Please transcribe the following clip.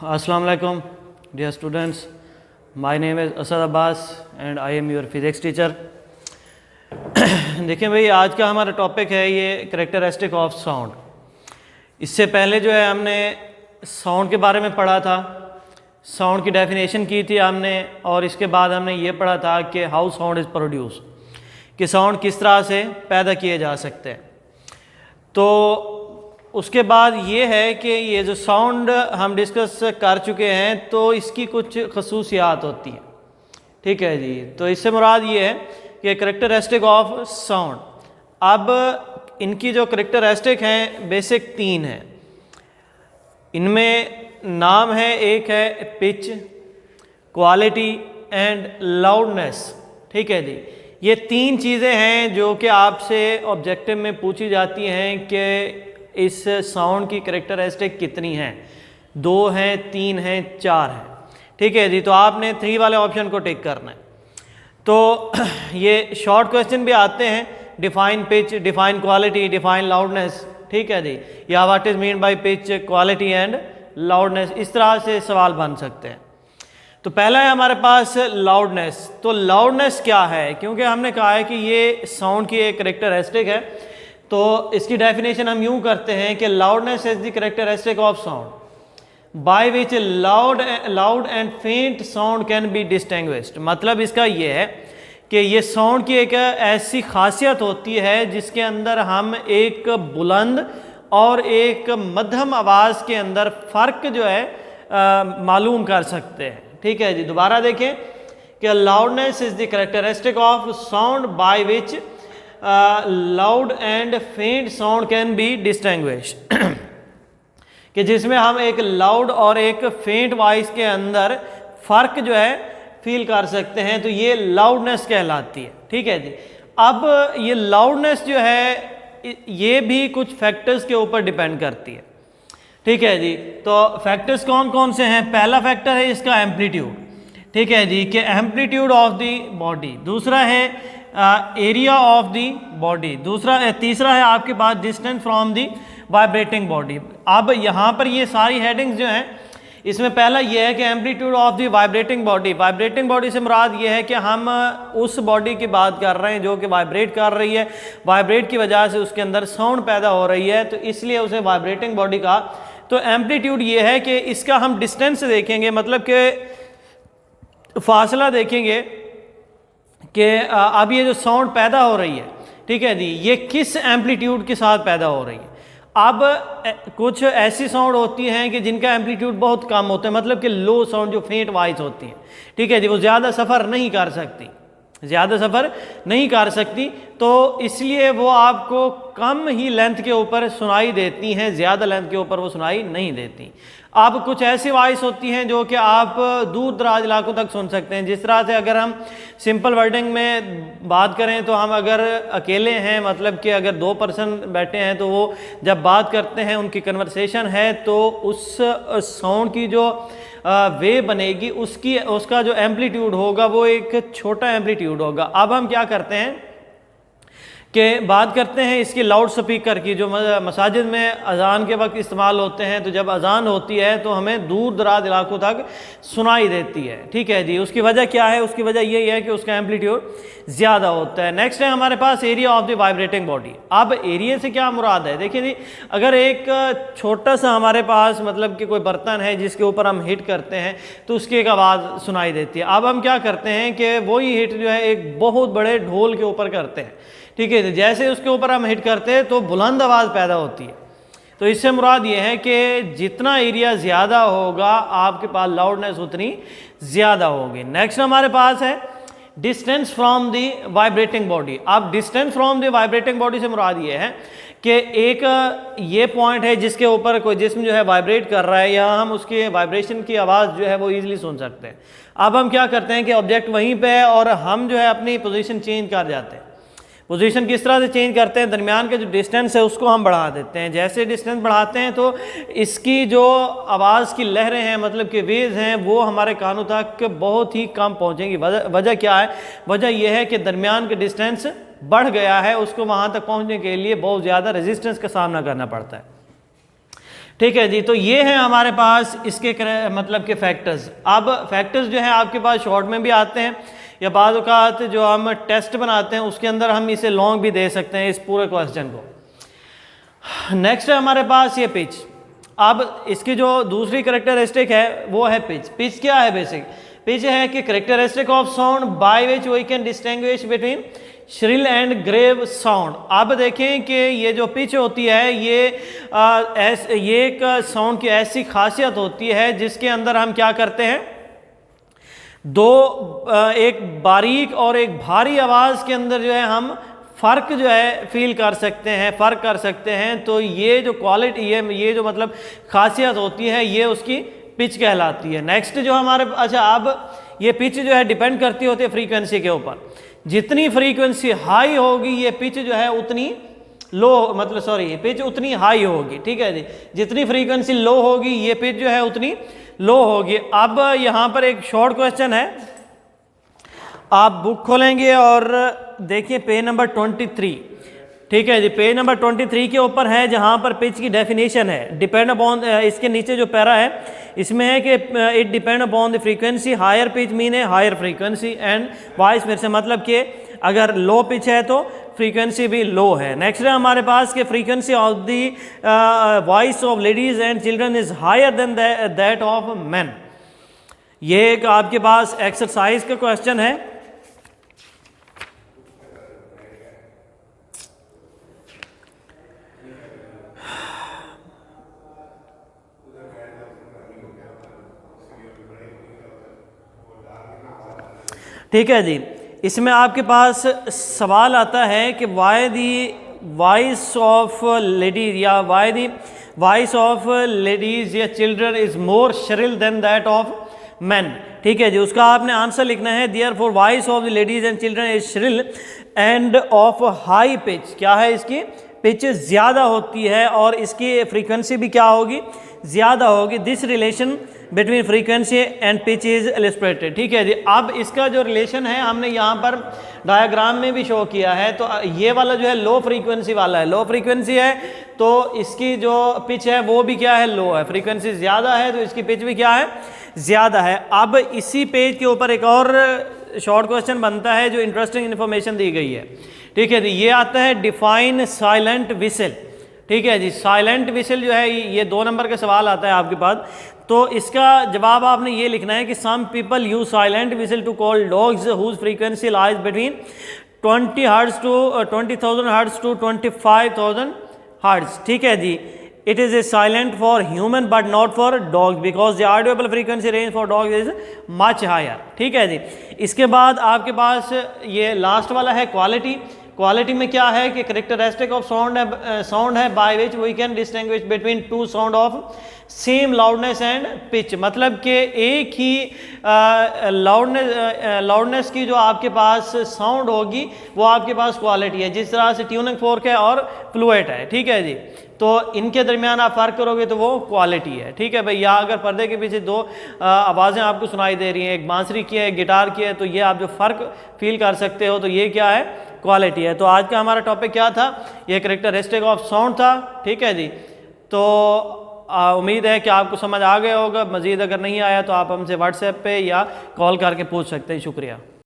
Assalamu alaikum, dear students. My name is Asad Abbas and I am your physics teacher. देखिए भाई, आज का हमारा टॉपिक है ये करेक्टरिस्टिक ऑफ साउंड। इससे पहले जो है हमने साउंड के बारे में पढ़ा था, साउंड की डेफिनेशन की थी हमने, और इसके बाद हमने ये पढ़ा था कि हाउ साउंड इज़ प्रोड्यूस, कि साउंड किस तरह से पैदा किए जा सकते हैं। तो उसके बाद ये है कि ये जो साउंड हम डिस्कस कर चुके हैं तो इसकी कुछ खसूसियात होती हैं, ठीक है जी। तो इससे मुराद ये है कि करेक्टरिस्टिक ऑफ साउंड। अब इनकी जो करेक्टरिस्टिक हैं बेसिक तीन हैं। इनमें नाम है, एक है पिच, क्वालिटी एंड लाउडनेस, ठीक है जी। ये तीन चीज़ें हैं जो कि आपसे ऑब्जेक्टिव में पूछी जाती हैं कि इस साउंड की करेक्टरिस्टिक कितनी हैं, 2 हैं, 3 हैं, 4 हैं, ठीक है जी। तो आपने 3 वाले ऑप्शन को टिक करना है। तो ये शॉर्ट क्वेश्चन भी आते हैं, define pitch, define quality, define loudness, ठीक है जी, या what is mean by pitch, quality and loudness, इस तरह से सवाल बन सकते हैं। तो पहला है हमारे पास लाउडनेस। तो लाउडनेस क्या है, क्योंकि हमने कहा है कि ये साउंड की एक करेक्टरिस्टिक है, तो इसकी डेफिनेशन हम यूं करते हैं कि loudness is the characteristic of sound by which loud and फेंट साउंड कैन बी डिस्टिंग्विश्ड। मतलब इसका ये है कि ये साउंड की एक ऐसी खासियत होती है जिसके अंदर हम एक बुलंद और एक मध्यम आवाज़ के अंदर फ़र्क जो है मालूम कर सकते हैं, ठीक है जी। दोबारा देखें कि loudness is the characteristic of sound by which loud and फेंट साउंड कैन बी डिस्टिंग्विश्ड, कि जिसमें हम एक लाउड और एक फेंट वॉइस के अंदर फ़र्क जो है फील कर सकते हैं, तो ये लाउडनेस कहलाती है, ठीक है जी। अब ये लाउडनेस जो है ये भी कुछ फैक्टर्स के ऊपर डिपेंड करती है, ठीक है जी। तो फैक्टर्स कौन कौन से हैं? पहला फैक्टर है इसका एम्पलीट्यूड, ठीक है जी, कि एम्पलीट्यूड ऑफ द बॉडी। दूसरा है एरिया ऑफ दी बॉडी। तीसरा है आपके पास distance from the vibrating body. अब यहाँ पर ये सारी हेडिंग्स जो हैं, इसमें पहला ये है कि amplitude of the vibrating body. Vibrating body से मुराद ये है कि हम उस बॉडी की बात कर रहे हैं जो कि वाइब्रेट कर रही है, वाइब्रेट की वजह से उसके अंदर साउंड पैदा हो रही है, तो इसलिए उसे वाइब्रेटिंग बॉडी कहा। तो एम्पलीट्यूड ये है कि इसका हम डिस्टेंस देखेंगे, मतलब कि फासला देखेंगे कि अब ये जो साउंड पैदा हो रही है, ठीक है जी, ये किस एम्पलीट्यूड के साथ पैदा हो रही है। अब कुछ ऐसी साउंड होती हैं कि जिनका एम्पलीट्यूड बहुत कम होता है, मतलब कि लो साउंड, जो फेंट वॉइस होती हैं, ठीक है जी, वो ज़्यादा सफ़र नहीं कर सकती, तो इसलिए वो आपको कम ही लेंथ के ऊपर सुनाई देती हैं, ज़्यादा लेंथ के ऊपर वो सुनाई नहीं देती। अब कुछ ऐसी वॉइस होती हैं जो कि आप दूर दराज इलाकों तक सुन सकते हैं। जिस तरह से अगर हम सिंपल वर्डिंग में बात करें तो हम अगर अकेले हैं, मतलब कि अगर 2 पर्सन बैठे हैं, तो वो जब बात करते हैं, उनकी कन्वर्सेशन है, तो उस साउंड की जो वे बनेगी, उसका जो एम्पलीट्यूड होगा वो एक छोटा एम्पलीट्यूड होगा। अब हम क्या करते हैं कि बात करते हैं इसकी लाउड स्पीकर की, जो मसाजिद में अजान के वक्त इस्तेमाल होते हैं। तो जब अजान होती है तो हमें दूर दराज इलाकों तक सुनाई देती है, ठीक है जी। उसकी वजह क्या है? उसकी वजह यही है कि उसका एम्पलीट्यूड ज़्यादा होता है। नेक्स्ट है हमारे पास area of the vibrating body. अब एरिया से क्या मुराद है? देखिए जी, अगर एक छोटा सा हमारे पास मतलब कि कोई बर्तन है जिसके ऊपर हम हिट करते हैं तो उसकी एक आवाज़ सुनाई देती है। अब हम क्या करते हैं कि वही हिट जो है एक बहुत बड़े ढोल के ऊपर करते हैं, ठीक है। जैसे उसके ऊपर हम हिट करते हैं तो बुलंद आवाज़ पैदा होती है। तो इससे मुराद ये है कि जितना एरिया ज़्यादा होगा आपके पास लाउडनेस उतनी ज़्यादा होगी। नेक्स्ट हमारे पास है distance from the vibrating body. अब distance from the vibrating body से मुराद ये है कि एक ये पॉइंट है जिसके ऊपर कोई जिस्म जो है वाइब्रेट कर रहा है, या हम उसके वाइब्रेशन की आवाज़ जो है वो ईजिली सुन सकते हैं। अब हम क्या करते हैं कि ऑब्जेक्ट वहीं पे है और हम जो है अपनी पोजीशन चेंज कर जाते हैं। पोजीशन किस तरह से चेंज करते हैं? दरमियान के जो डिस्टेंस है उसको हम बढ़ा देते हैं। जैसे डिस्टेंस बढ़ाते हैं तो इसकी जो आवाज़ की लहरें हैं, मतलब कि वेव्स हैं, वो हमारे कानों तक बहुत ही कम पहुंचेंगी। वजह क्या है? वजह यह है कि दरमियान के डिस्टेंस बढ़ गया है, उसको वहाँ तक पहुँचने के लिए बहुत ज़्यादा रेजिस्टेंस का सामना करना पड़ता है। ठीक है जी। तो ये है हमारे पास इसके मतलब के फैक्टर्स। अब फैक्टर्स जो है आपके पास शॉर्ट में भी आते हैं, या बाद औक़ात जो हम टेस्ट बनाते हैं उसके अंदर हम इसे लॉन्ग भी दे सकते हैं इस पूरे क्वेश्चन को। नेक्स्ट है हमारे पास ये पिच। अब इसकी जो दूसरी करेक्टरिस्टिक है वो है पिच। पिच क्या है? बेसिक पिच है कि characteristic of sound by which we can distinguish between shrill and grave sound. अब देखें कि ये जो पिच होती है ये एक साउंड की ऐसी खासियत होती है जिसके अंदर हम क्या करते हैं, एक बारीक और एक भारी आवाज़ के अंदर जो है हम फ़र्क जो है फील कर सकते हैं, फ़र्क कर सकते हैं। तो ये जो क्वालिटी है, ये जो मतलब खासियत होती है, ये उसकी पिच कहलाती है। नेक्स्ट जो हमारे, अच्छा अब ये पिच जो है डिपेंड करती होती है फ्रीक्वेंसी के ऊपर। जितनी फ्रीक्वेंसी हाई होगी ये पिच जो है उतनी लो, मतलब सॉरी पिच उतनी हाई होगी। ठीक है जी। जितनी फ्रीक्वेंसी लो होगी ये पिच जो है उतनी लो होगी। अब यहाँ पर एक शॉर्ट क्वेश्चन है, आप बुक खोलेंगे और देखिए पेज नंबर 23। ठीक है जी। पेज नंबर 23 के ऊपर है जहाँ पर पिच की डेफिनेशन है। डिपेंड अपॉन, इसके नीचे जो पैरा है इसमें है कि it depend upon the frequency. Higher pitch mean है higher frequency and vice versa, मतलब कि अगर लो पिच है तो फ्रीक्वेंसी भी लो है। नेक्स्ट है हमारे पास कि frequency of the voice of ladies and children is higher than that of man. ये एक आपके पास एक्सरसाइज का क्वेश्चन है। ठीक है जी। इसमें आपके पास सवाल आता है कि why the voice of ladies या why the voice of ladies या children is more shrill than that of man. ठीक है जी। उसका आपने आंसर लिखना है therefore voice of the ladies and children is shrill and of high pitch. क्या है? इसकी पिच ज़्यादा होती है और इसकी फ्रीक्वेंसी भी क्या होगी? ज़्यादा होगी। This relation between frequency and pitch is illustrated. ठीक है जी। अब इसका जो रिलेशन है हमने यहाँ पर डायग्राम में भी शो किया है। तो ये वाला जो है लो फ्रीक्वेंसी वाला है, लो फ्रीक्वेंसी है तो इसकी जो पिच है वो भी क्या है? लो है। फ्रीक्वेंसी ज़्यादा है तो इसकी पिच भी क्या है? ज़्यादा है। अब इसी पेज के ऊपर एक और शॉर्ट क्वेश्चन बनता है जो इंटरेस्टिंग इन्फॉर्मेशन दी गई है। ठीक है जी। ये आता है डिफाइन साइलेंट विसल। ठीक है जी। साइलेंट विसल जो है ये 2 नंबर का सवाल आता है आपके पास। तो इसका जवाब आपने ये लिखना है कि some people use silent whistle to call dogs whose frequency lies between 20 hertz to 20,000 hertz to 25,000 hertz. ठीक है जी। It is a silent for human but not for dog because the audible frequency range for dog is much higher. ठीक है जी। इसके बाद आपके पास ये last वाला है क्वालिटी। क्वालिटी में क्या है कि करेक्टरिस्टिक ऑफ साउंड है by which we can distinguish between two sound of same loudness and pitch. मतलब कि एक ही लाउडनेस की जो आपके पास साउंड होगी वो आपके पास क्वालिटी है। जिस तरह से ट्यूनिंग फोर्क है और फ्लूएट है। ठीक है जी। तो इनके दरमियान आप फ़र्क करोगे तो वो क्वालिटी है। ठीक है भाई। या अगर पर्दे के पीछे 2 आवाज़ें आपको सुनाई दे रही हैं, एक बांसुरी की है एक गिटार की है, तो ये आप जो फ़र्क फील कर सकते हो तो ये क्या है? क्वालिटी है। तो आज का हमारा टॉपिक क्या था? ये करेक्टरिस्टिक ऑफ साउंड था। ठीक है जी। तो उम्मीद है कि आपको समझ आ गया होगा। मज़ीद अगर नहीं आया तो आप हमसे व्हाट्सएप पे या कॉल करके पूछ सकते हैं। शुक्रिया।